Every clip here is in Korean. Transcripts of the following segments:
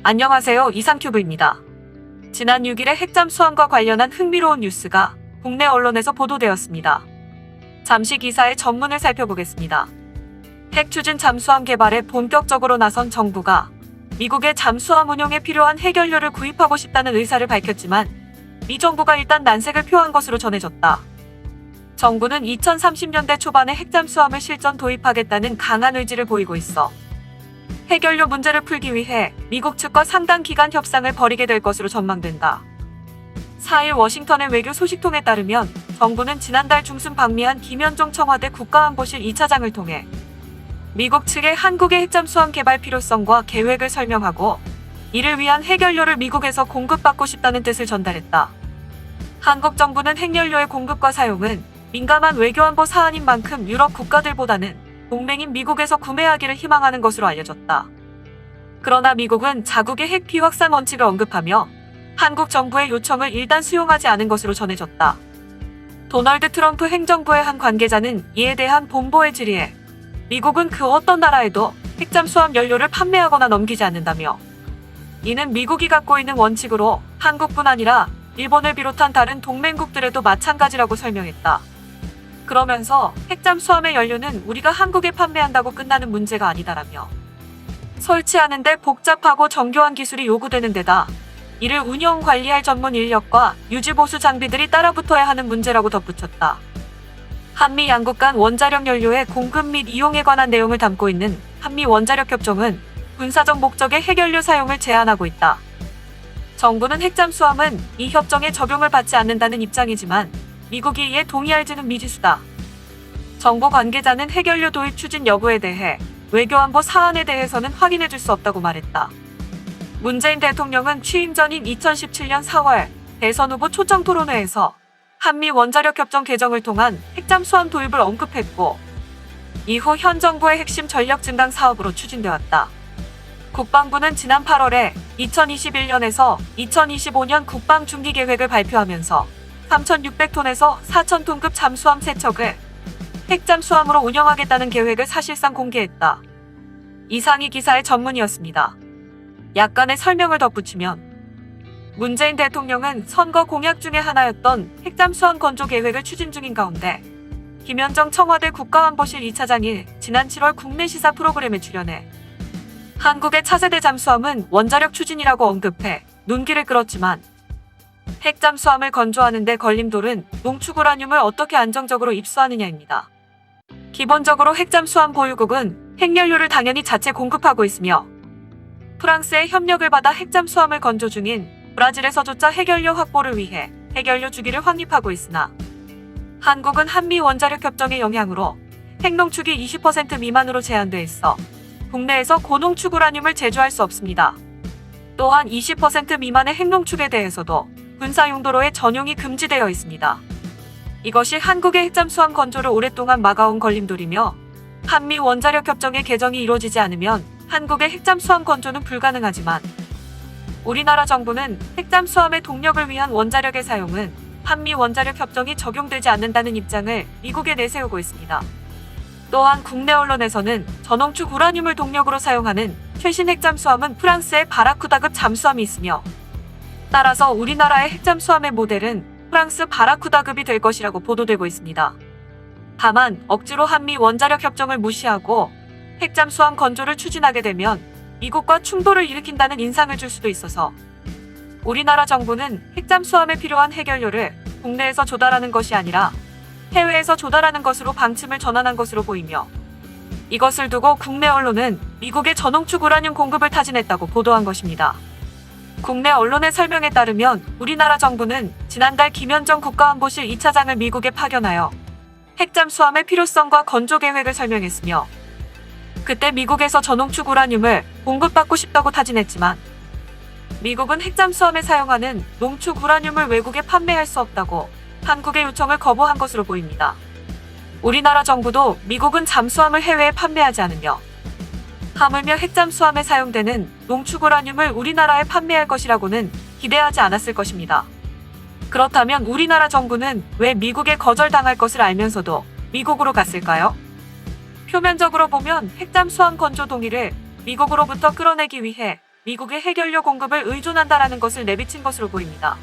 안녕하세요. 이상큐브입니다. 지난 6일에 핵잠수함과 관련한 흥미로운 뉴스가 국내 언론에서 보도되었습니다. 잠시 기사의 전문을 살펴보겠습니다. 핵 추진 잠수함 개발에 본격적으로 나선 정부가 미국의 잠수함 운용에 필요한 해결료를 구입하고 싶다는 의사를 밝혔지만 미 정부가 일단 난색을 표한 것으로 전해졌다. 정부는 2030년대 초반에 핵잠수함을 실전 도입하겠다는 강한 의지를 보이고 있어 해결료 문제를 풀기 위해 미국 측과 상당 기간 협상을 벌이게 될 것으로 전망된다. 4일 워싱턴의 외교 소식통에 따르면 정부는 지난달 중순 방미한 김현종 청와대 국가안보실 2차장을 통해 미국 측에 한국의 핵잠수함 개발 필요성과 계획을 설명하고 이를 위한 해결료를 미국에서 공급받고 싶다는 뜻을 전달했다. 한국 정부는 핵연료의 공급과 사용은 민감한 외교안보 사안인 만큼 유럽 국가들보다는 동맹인 미국에서 구매하기를 희망하는 것으로 알려졌다. 그러나 미국은 자국의 핵 비확산 원칙을 언급하며 한국 정부의 요청을 일단 수용하지 않은 것으로 전해졌다. 도널드 트럼프 행정부의 한 관계자는 이에 대한 본보의 질의에 미국은 그 어떤 나라에도 핵잠수함 연료를 판매하거나 넘기지 않는다며 이는 미국이 갖고 있는 원칙으로 한국뿐 아니라 일본을 비롯한 다른 동맹국들에도 마찬가지라고 설명했다. 그러면서 핵잠수함의 연료는 우리가 한국에 판매한다고 끝나는 문제가 아니다라며 설치하는데 복잡하고 정교한 기술이 요구되는 데다 이를 운영 관리할 전문 인력과 유지보수 장비들이 따라붙어야 하는 문제라고 덧붙였다. 한미 양국 간 원자력 연료의 공급 및 이용에 관한 내용을 담고 있는 한미 원자력 협정은 군사적 목적의 핵연료 사용을 제한하고 있다. 정부는 핵잠수함은 이 협정에 적용을 받지 않는다는 입장이지만 미국이 이에 동의할지는 미지수다. 정부 관계자는 해결료 도입 추진 여부에 대해 외교안보 사안에 대해서는 확인해 줄 수 없다고 말했다. 문재인 대통령은 취임 전인 2017년 4월 대선 후보 초청 토론회에서 한미 원자력 협정 개정을 통한 핵잠수함 도입을 언급했고 이후 현 정부의 핵심 전력 증강 사업으로 추진되었다. 국방부는 지난 8월에 2021년에서 2025년 국방 중기 계획을 발표하면서 3,600톤에서 4,000톤급 잠수함 3척을 핵잠수함으로 운영하겠다는 계획을 사실상 공개했다. 이상이 기사의 전문이었습니다. 약간의 설명을 덧붙이면 문재인 대통령은 선거 공약 중의 하나였던 핵잠수함 건조 계획을 추진 중인 가운데 김현정 청와대 국가안보실 2차장이 지난 7월 국내 시사 프로그램에 출연해 한국의 차세대 잠수함은 원자력 추진이라고 언급해 눈길을 끌었지만 핵잠수함을 건조하는 데 걸림돌은 농축 우라늄을 어떻게 안정적으로 입수하느냐입니다. 기본적으로 핵잠수함 보유국은 핵연료를 당연히 자체 공급하고 있으며 프랑스의 협력을 받아 핵잠수함을 건조 중인 브라질에서조차 핵연료 확보를 위해 핵연료 주기를 확립하고 있으나 한국은 한미 원자력 협정의 영향으로 핵농축이 20% 미만으로 제한돼 있어 국내에서 고농축 우라늄을 제조할 수 없습니다. 또한 20% 미만의 핵농축에 대해서도 군사 용도로의 전용이 금지되어 있습니다. 이것이 한국의 핵잠수함 건조를 오랫동안 막아온 걸림돌이며 한미 원자력 협정의 개정이 이루어지지 않으면 한국의 핵잠수함 건조는 불가능하지만 우리나라 정부는 핵잠수함의 동력을 위한 원자력의 사용은 한미 원자력 협정이 적용되지 않는다는 입장을 미국에 내세우고 있습니다. 또한 국내 언론에서는 저농축 우라늄을 동력으로 사용하는 최신 핵잠수함은 프랑스의 바라쿠다급 잠수함이 있으며 따라서 우리나라의 핵잠수함의 모델은 프랑스 바라쿠다급이 될 것이라고 보도되고 있습니다. 다만 억지로 한미 원자력 협정을 무시하고 핵잠수함 건조를 추진하게 되면 미국과 충돌을 일으킨다는 인상을 줄 수도 있어서 우리나라 정부는 핵잠수함에 필요한 해결료를 국내에서 조달하는 것이 아니라 해외에서 조달하는 것으로 방침을 전환한 것으로 보이며 이것을 두고 국내 언론은 미국의 저농축 우라늄 공급을 타진했다고 보도한 것입니다. 국내 언론의 설명에 따르면 우리나라 정부는 지난달 김현정 국가안보실 2차장을 미국에 파견하여 핵잠수함의 필요성과 건조 계획을 설명했으며 그때 미국에서 저농축 우라늄을 공급받고 싶다고 타진했지만 미국은 핵잠수함에 사용하는 농축 우라늄을 외국에 판매할 수 없다고 한국의 요청을 거부한 것으로 보입니다. 우리나라 정부도 미국은 잠수함을 해외에 판매하지 않으며 하물며 핵잠수함에 사용되는 농축 우라늄을 우리나라에 판매할 것이라고는 기대하지 않았을 것입니다. 그렇다면 우리나라 정부는 왜 미국에 거절당할 것을 알면서도 미국으로 갔을까요? 표면적으로 보면 핵잠수함 건조 동의를 미국으로부터 끌어내기 위해 미국의 해결료 공급을 의존한다라는 것을 내비친 것으로 보입니다.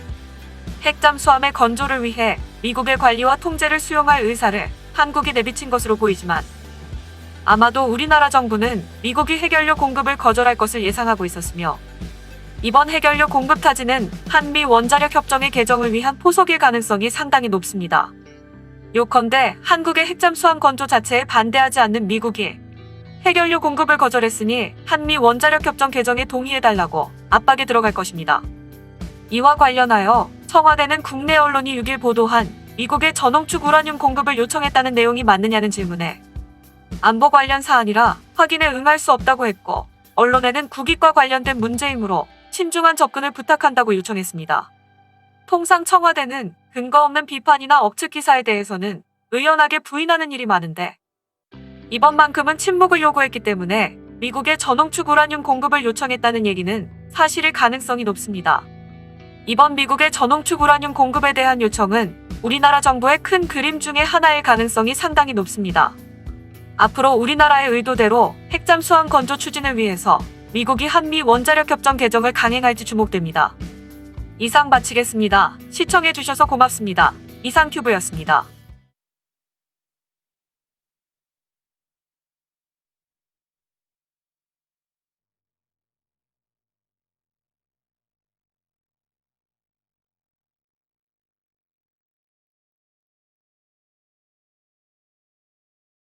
핵 잠수함의 건조를 위해 미국의 관리와 통제를 수용할 의사를 한국이 내비친 것으로 보이지만 아마도 우리나라 정부는 미국이 해결료 공급을 거절할 것을 예상하고 있었으며 이번 해결료 공급 타지는 한미 원자력 협정의 개정을 위한 포석일 가능성이 상당히 높습니다. 요컨대 한국의 핵잠수함 건조 자체에 반대하지 않는 미국이 해결료 공급을 거절했으니 한미 원자력 협정 개정에 동의해달라고 압박에 들어갈 것입니다. 이와 관련하여 청와대는 국내 언론이 6일 보도한 미국의 전홍축 우라늄 공급을 요청했다는 내용이 맞느냐는 질문에 안보 관련 사안이라 확인에 응할 수 없다고 했고 언론에는 국익과 관련된 문제이므로 신중한 접근을 부탁한다고 요청했습니다. 통상 청와대는 근거 없는 비판이나 억측 기사에 대해서는 의연하게 부인하는 일이 많은데 이번만큼은 침묵을 요구했기 때문에 미국의 전홍축 우라늄 공급을 요청했다는 얘기는 사실일 가능성이 높습니다. 이번 미국의 전홍축 우라늄 공급에 대한 요청은 우리나라 정부의 큰 그림 중의 하나일 가능성이 상당히 높습니다. 앞으로 우리나라의 의도대로 핵잠수함 건조 추진을 위해서 미국이 한미 원자력 협정 개정을 강행할지 주목됩니다. 이상 마치겠습니다. 시청해주셔서 고맙습니다. 이상큐브였습니다.